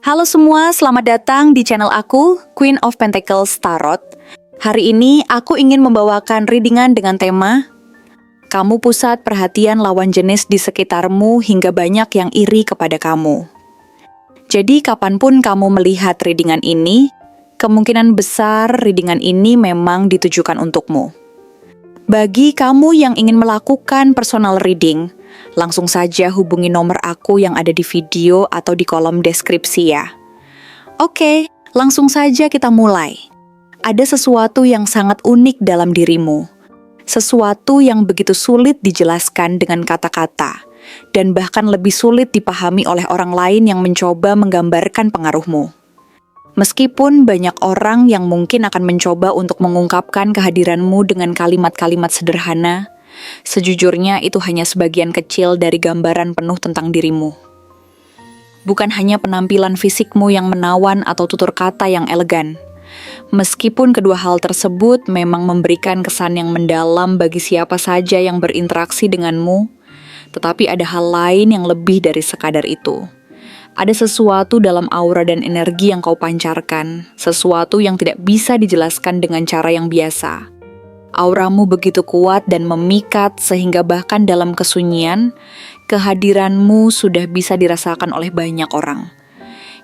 Halo semua, selamat datang di channel aku, Queen of Pentacles Tarot. Hari ini aku ingin membawakan readingan dengan tema kamu pusat perhatian lawan jenis di sekitarmu hingga banyak yang iri kepada kamu. Jadi kapanpun kamu melihat readingan ini, kemungkinan besar readingan ini memang ditujukan untukmu. Bagi kamu yang ingin melakukan personal reading, langsung saja hubungi nomor aku yang ada di video atau di kolom deskripsi ya. Oke, langsung saja kita mulai. Ada sesuatu yang sangat unik dalam dirimu. Sesuatu yang begitu sulit dijelaskan dengan kata-kata, dan bahkan lebih sulit dipahami oleh orang lain yang mencoba menggambarkan pengaruhmu. Meskipun banyak orang yang mungkin akan mencoba untuk mengungkapkan kehadiranmu dengan kalimat-kalimat sederhana, sejujurnya itu hanya sebagian kecil dari gambaran penuh tentang dirimu. Bukan hanya penampilan fisikmu yang menawan atau tutur kata yang elegan. Meskipun kedua hal tersebut memang memberikan kesan yang mendalam bagi siapa saja yang berinteraksi denganmu, tetapi ada hal lain yang lebih dari sekadar itu. Ada sesuatu dalam aura dan energi yang kau pancarkan, sesuatu yang tidak bisa dijelaskan dengan cara yang biasa. Auramu begitu kuat dan memikat sehingga bahkan dalam kesunyian, kehadiranmu sudah bisa dirasakan oleh banyak orang.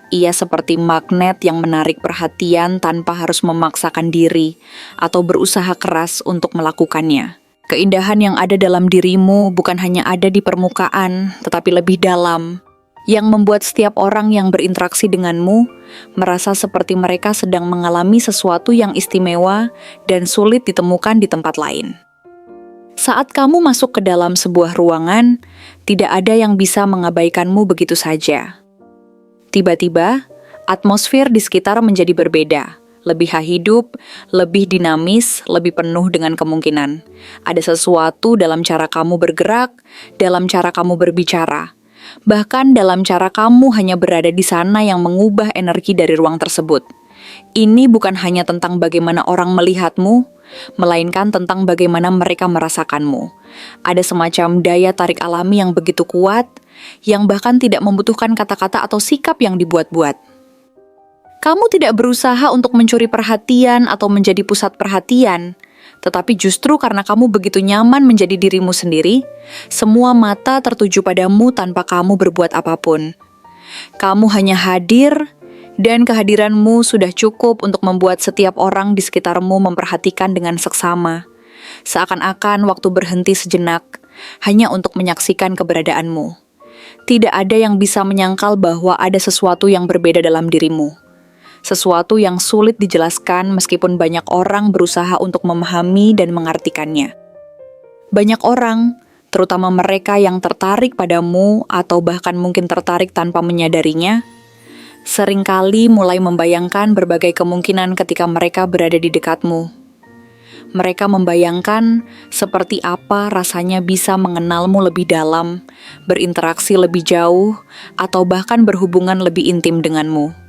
Ia seperti magnet yang menarik perhatian tanpa harus memaksakan diri atau berusaha keras untuk melakukannya. Keindahan yang ada dalam dirimu bukan hanya ada di permukaan, tetapi lebih dalam, yang membuat setiap orang yang berinteraksi denganmu merasa seperti mereka sedang mengalami sesuatu yang istimewa dan sulit ditemukan di tempat lain. Saat kamu masuk ke dalam sebuah ruangan, tidak ada yang bisa mengabaikanmu begitu saja. Tiba-tiba, atmosfer di sekitar menjadi berbeda, lebih hidup, lebih dinamis, lebih penuh dengan kemungkinan. Ada sesuatu dalam cara kamu bergerak, dalam cara kamu berbicara, bahkan dalam cara kamu hanya berada di sana yang mengubah energi dari ruang tersebut. Ini bukan hanya tentang bagaimana orang melihatmu, melainkan tentang bagaimana mereka merasakanmu. Ada semacam daya tarik alami yang begitu kuat, yang bahkan tidak membutuhkan kata-kata atau sikap yang dibuat-buat. Kamu tidak berusaha untuk mencuri perhatian atau menjadi pusat perhatian, tetapi justru karena kamu begitu nyaman menjadi dirimu sendiri, semua mata tertuju padamu tanpa kamu berbuat apapun. Kamu hanya hadir, dan kehadiranmu sudah cukup untuk membuat setiap orang di sekitarmu memperhatikan dengan seksama. Seakan-akan waktu berhenti sejenak, hanya untuk menyaksikan keberadaanmu. Tidak ada yang bisa menyangkal bahwa ada sesuatu yang berbeda dalam dirimu. Sesuatu yang sulit dijelaskan meskipun banyak orang berusaha untuk memahami dan mengartikannya. Banyak orang, terutama mereka yang tertarik padamu atau bahkan mungkin tertarik tanpa menyadarinya, seringkali mulai membayangkan berbagai kemungkinan ketika mereka berada di dekatmu. Mereka membayangkan seperti apa rasanya bisa mengenalmu lebih dalam, berinteraksi lebih jauh, atau bahkan berhubungan lebih intim denganmu.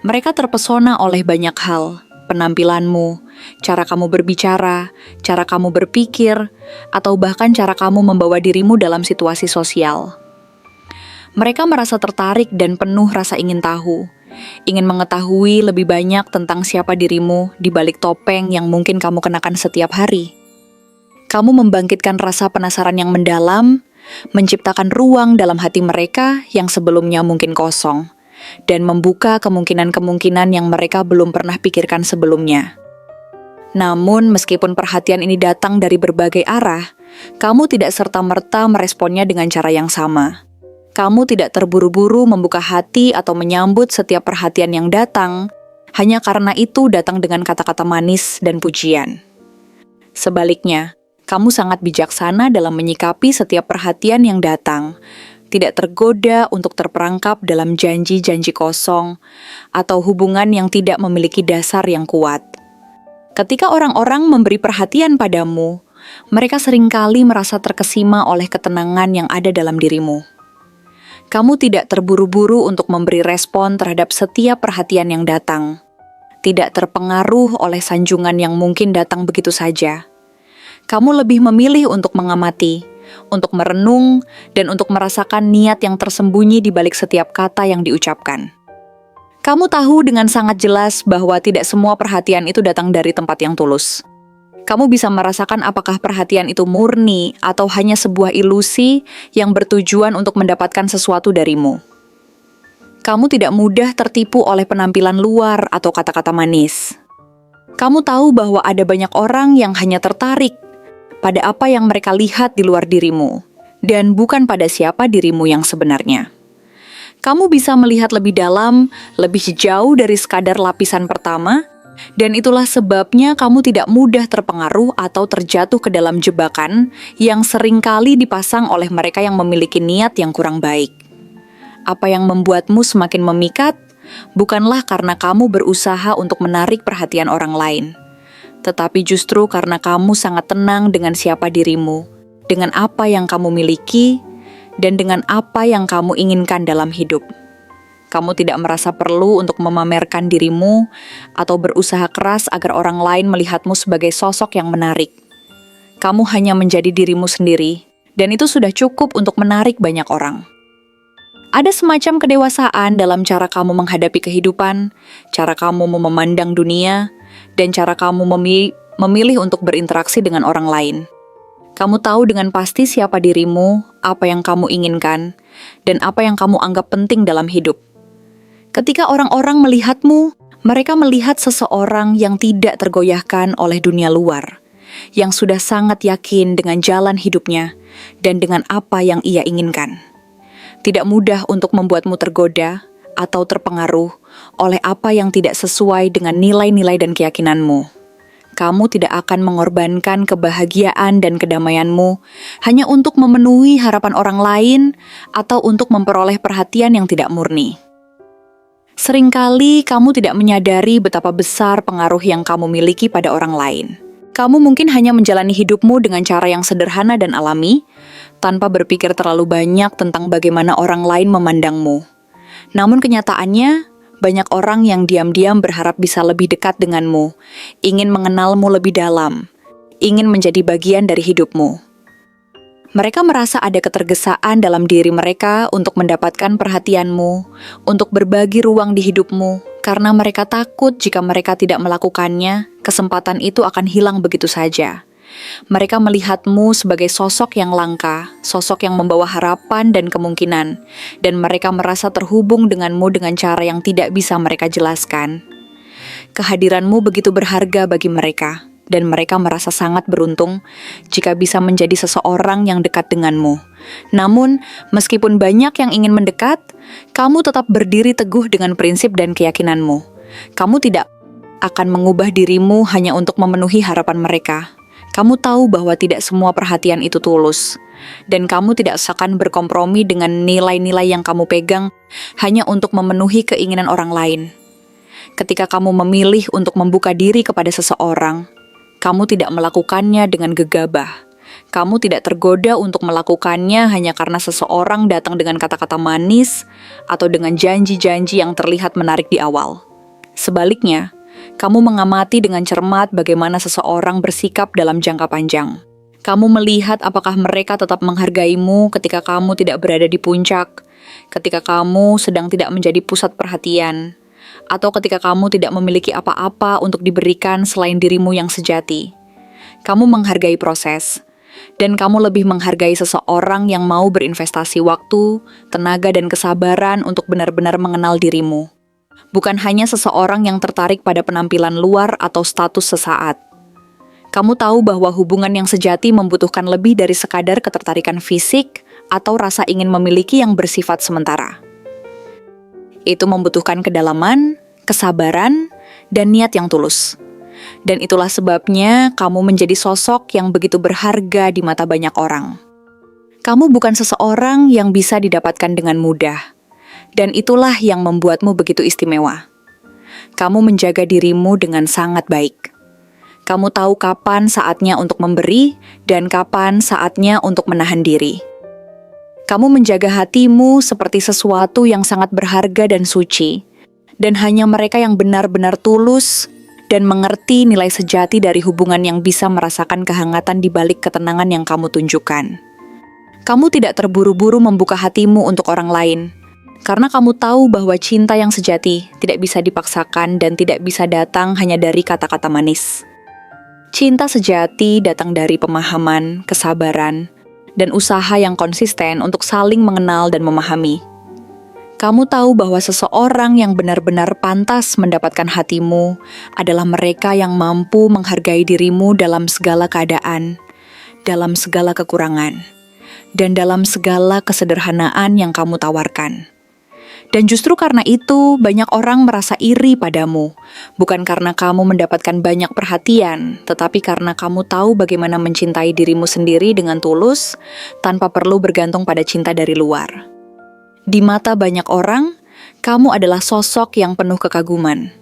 Mereka terpesona oleh banyak hal, penampilanmu, cara kamu berbicara, cara kamu berpikir, atau bahkan cara kamu membawa dirimu dalam situasi sosial. Mereka merasa tertarik dan penuh rasa ingin tahu, ingin mengetahui lebih banyak tentang siapa dirimu di balik topeng yang mungkin kamu kenakan setiap hari. Kamu membangkitkan rasa penasaran yang mendalam, menciptakan ruang dalam hati mereka yang sebelumnya mungkin kosong, dan membuka kemungkinan-kemungkinan yang mereka belum pernah pikirkan sebelumnya. Namun, meskipun perhatian ini datang dari berbagai arah, kamu tidak serta-merta meresponnya dengan cara yang sama. Kamu tidak terburu-buru membuka hati atau menyambut setiap perhatian yang datang, hanya karena itu datang dengan kata-kata manis dan pujian. Sebaliknya, kamu sangat bijaksana dalam menyikapi setiap perhatian yang datang, tidak tergoda untuk terperangkap dalam janji-janji kosong atau hubungan yang tidak memiliki dasar yang kuat. Ketika orang-orang memberi perhatian padamu, mereka seringkali merasa terkesima oleh ketenangan yang ada dalam dirimu. Kamu tidak terburu-buru untuk memberi respon terhadap setiap perhatian yang datang. Tidak terpengaruh oleh sanjungan yang mungkin datang begitu saja. Kamu lebih memilih untuk mengamati, untuk merenung, dan untuk merasakan niat yang tersembunyi di balik setiap kata yang diucapkan. Kamu tahu dengan sangat jelas bahwa tidak semua perhatian itu datang dari tempat yang tulus. Kamu bisa merasakan apakah perhatian itu murni atau hanya sebuah ilusi yang bertujuan untuk mendapatkan sesuatu darimu. Kamu tidak mudah tertipu oleh penampilan luar atau kata-kata manis. Kamu tahu bahwa ada banyak orang yang hanya tertarik pada apa yang mereka lihat di luar dirimu, dan bukan pada siapa dirimu yang sebenarnya. Kamu bisa melihat lebih dalam, lebih jauh dari sekadar lapisan pertama, dan itulah sebabnya kamu tidak mudah terpengaruh atau terjatuh ke dalam jebakan yang seringkali dipasang oleh mereka yang memiliki niat yang kurang baik. Apa yang membuatmu semakin memikat, bukanlah karena kamu berusaha untuk menarik perhatian orang lain, tetapi justru karena kamu sangat tenang dengan siapa dirimu, dengan apa yang kamu miliki, dan dengan apa yang kamu inginkan dalam hidup. Kamu tidak merasa perlu untuk memamerkan dirimu atau berusaha keras agar orang lain melihatmu sebagai sosok yang menarik. Kamu hanya menjadi dirimu sendiri, dan itu sudah cukup untuk menarik banyak orang. Ada semacam kedewasaan dalam cara kamu menghadapi kehidupan, cara kamu memandang dunia, dan cara kamu memilih untuk berinteraksi dengan orang lain. Kamu tahu dengan pasti siapa dirimu, apa yang kamu inginkan, dan apa yang kamu anggap penting dalam hidup. Ketika orang-orang melihatmu, mereka melihat seseorang yang tidak tergoyahkan oleh dunia luar, yang sudah sangat yakin dengan jalan hidupnya dan dengan apa yang ia inginkan. Tidak mudah untuk membuatmu tergoda atau terpengaruh oleh apa yang tidak sesuai dengan nilai-nilai dan keyakinanmu. Kamu tidak akan mengorbankan kebahagiaan dan kedamaianmu hanya untuk memenuhi harapan orang lain atau untuk memperoleh perhatian yang tidak murni. Seringkali kamu tidak menyadari betapa besar pengaruh yang kamu miliki pada orang lain. Kamu mungkin hanya menjalani hidupmu dengan cara yang sederhana dan alami, tanpa berpikir terlalu banyak tentang bagaimana orang lain memandangmu. Namun kenyataannya, banyak orang yang diam-diam berharap bisa lebih dekat denganmu, ingin mengenalmu lebih dalam, ingin menjadi bagian dari hidupmu. Mereka merasa ada ketergesaan dalam diri mereka untuk mendapatkan perhatianmu, untuk berbagi ruang di hidupmu, karena mereka takut jika mereka tidak melakukannya, kesempatan itu akan hilang begitu saja. Mereka melihatmu sebagai sosok yang langka, sosok yang membawa harapan dan kemungkinan, dan mereka merasa terhubung denganmu dengan cara yang tidak bisa mereka jelaskan. Kehadiranmu begitu berharga bagi mereka, dan mereka merasa sangat beruntung jika bisa menjadi seseorang yang dekat denganmu. Namun, meskipun banyak yang ingin mendekat, kamu tetap berdiri teguh dengan prinsip dan keyakinanmu. Kamu tidak akan mengubah dirimu hanya untuk memenuhi harapan mereka. Kamu tahu bahwa tidak semua perhatian itu tulus, dan kamu tidak akan berkompromi dengan nilai-nilai yang kamu pegang hanya untuk memenuhi keinginan orang lain. Ketika kamu memilih untuk membuka diri kepada seseorang, kamu tidak melakukannya dengan gegabah. Kamu tidak tergoda untuk melakukannya hanya karena seseorang datang dengan kata-kata manis atau dengan janji-janji yang terlihat menarik di awal. Sebaliknya, kamu mengamati dengan cermat bagaimana seseorang bersikap dalam jangka panjang. Kamu melihat apakah mereka tetap menghargaimu ketika kamu tidak berada di puncak, ketika kamu sedang tidak menjadi pusat perhatian, atau ketika kamu tidak memiliki apa-apa untuk diberikan selain dirimu yang sejati. Kamu menghargai proses, dan kamu lebih menghargai seseorang yang mau berinvestasi waktu, tenaga, dan kesabaran untuk benar-benar mengenal dirimu. Bukan hanya seseorang yang tertarik pada penampilan luar atau status sesaat. Kamu tahu bahwa hubungan yang sejati membutuhkan lebih dari sekadar ketertarikan fisik atau rasa ingin memiliki yang bersifat sementara. Itu membutuhkan kedalaman, kesabaran, dan niat yang tulus. Dan itulah sebabnya kamu menjadi sosok yang begitu berharga di mata banyak orang. Kamu bukan seseorang yang bisa didapatkan dengan mudah. Dan itulah yang membuatmu begitu istimewa. Kamu menjaga dirimu dengan sangat baik. Kamu tahu kapan saatnya untuk memberi dan kapan saatnya untuk menahan diri. Kamu menjaga hatimu seperti sesuatu yang sangat berharga dan suci, dan hanya mereka yang benar-benar tulus dan mengerti nilai sejati dari hubungan yang bisa merasakan kehangatan di balik ketenangan yang kamu tunjukkan. Kamu tidak terburu-buru membuka hatimu untuk orang lain. Karena kamu tahu bahwa cinta yang sejati tidak bisa dipaksakan dan tidak bisa datang hanya dari kata-kata manis. Cinta sejati datang dari pemahaman, kesabaran, dan usaha yang konsisten untuk saling mengenal dan memahami. Kamu tahu bahwa seseorang yang benar-benar pantas mendapatkan hatimu adalah mereka yang mampu menghargai dirimu dalam segala keadaan, dalam segala kekurangan, dan dalam segala kesederhanaan yang kamu tawarkan. Dan justru karena itu, banyak orang merasa iri padamu. Bukan karena kamu mendapatkan banyak perhatian, tetapi karena kamu tahu bagaimana mencintai dirimu sendiri dengan tulus, tanpa perlu bergantung pada cinta dari luar. Di mata banyak orang, kamu adalah sosok yang penuh kekaguman.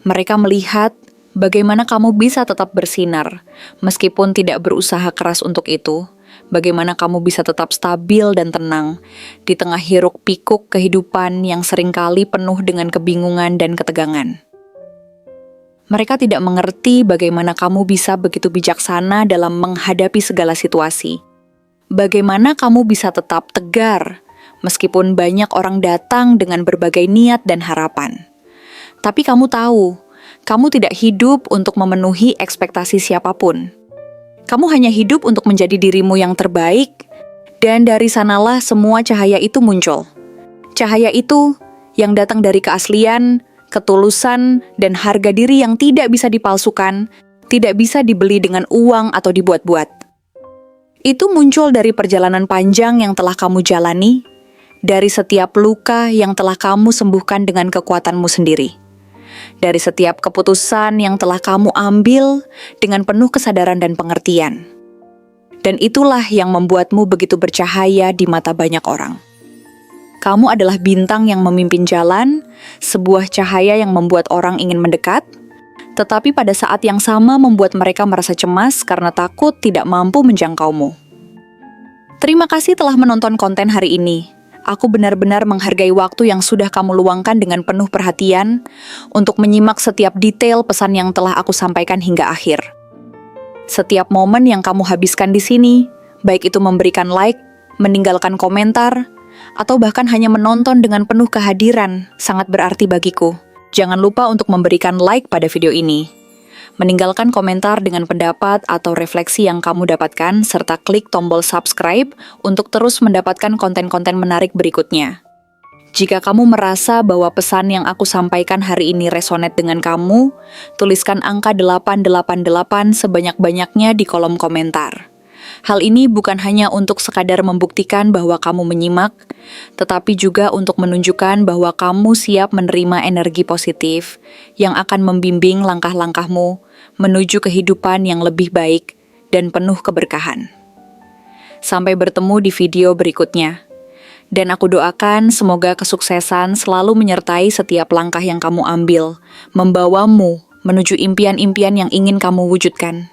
Mereka melihat bagaimana kamu bisa tetap bersinar, meskipun tidak berusaha keras untuk itu. Bagaimana kamu bisa tetap stabil dan tenang di tengah hiruk-pikuk kehidupan yang seringkali penuh dengan kebingungan dan ketegangan. Mereka tidak mengerti bagaimana kamu bisa begitu bijaksana dalam menghadapi segala situasi. Bagaimana kamu bisa tetap tegar meskipun banyak orang datang dengan berbagai niat dan harapan. Tapi kamu tahu, kamu tidak hidup untuk memenuhi ekspektasi siapapun. Kamu hanya hidup untuk menjadi dirimu yang terbaik, dan dari sanalah semua cahaya itu muncul. Cahaya itu yang datang dari keaslian, ketulusan, dan harga diri yang tidak bisa dipalsukan, tidak bisa dibeli dengan uang atau dibuat-buat. Itu muncul dari perjalanan panjang yang telah kamu jalani, dari setiap luka yang telah kamu sembuhkan dengan kekuatanmu sendiri. Dari setiap keputusan yang telah kamu ambil dengan penuh kesadaran dan pengertian. Dan itulah yang membuatmu begitu bercahaya di mata banyak orang. Kamu adalah bintang yang memimpin jalan, sebuah cahaya yang membuat orang ingin mendekat, tetapi pada saat yang sama membuat mereka merasa cemas karena takut tidak mampu menjangkaumu. Terima kasih telah menonton konten hari ini. Aku benar-benar menghargai waktu yang sudah kamu luangkan dengan penuh perhatian untuk menyimak setiap detail pesan yang telah aku sampaikan hingga akhir. Setiap momen yang kamu habiskan di sini, baik itu memberikan like, meninggalkan komentar, atau bahkan hanya menonton dengan penuh kehadiran, sangat berarti bagiku. Jangan lupa untuk memberikan like pada video ini. Meninggalkan komentar dengan pendapat atau refleksi yang kamu dapatkan, serta klik tombol subscribe untuk terus mendapatkan konten-konten menarik berikutnya. Jika kamu merasa bahwa pesan yang aku sampaikan hari ini resonate dengan kamu, tuliskan angka 888 sebanyak-banyaknya di kolom komentar. Hal ini bukan hanya untuk sekadar membuktikan bahwa kamu menyimak, tetapi juga untuk menunjukkan bahwa kamu siap menerima energi positif yang akan membimbing langkah-langkahmu menuju kehidupan yang lebih baik dan penuh keberkahan. Sampai bertemu di video berikutnya. Dan aku doakan semoga kesuksesan selalu menyertai setiap langkah yang kamu ambil, membawamu menuju impian-impian yang ingin kamu wujudkan.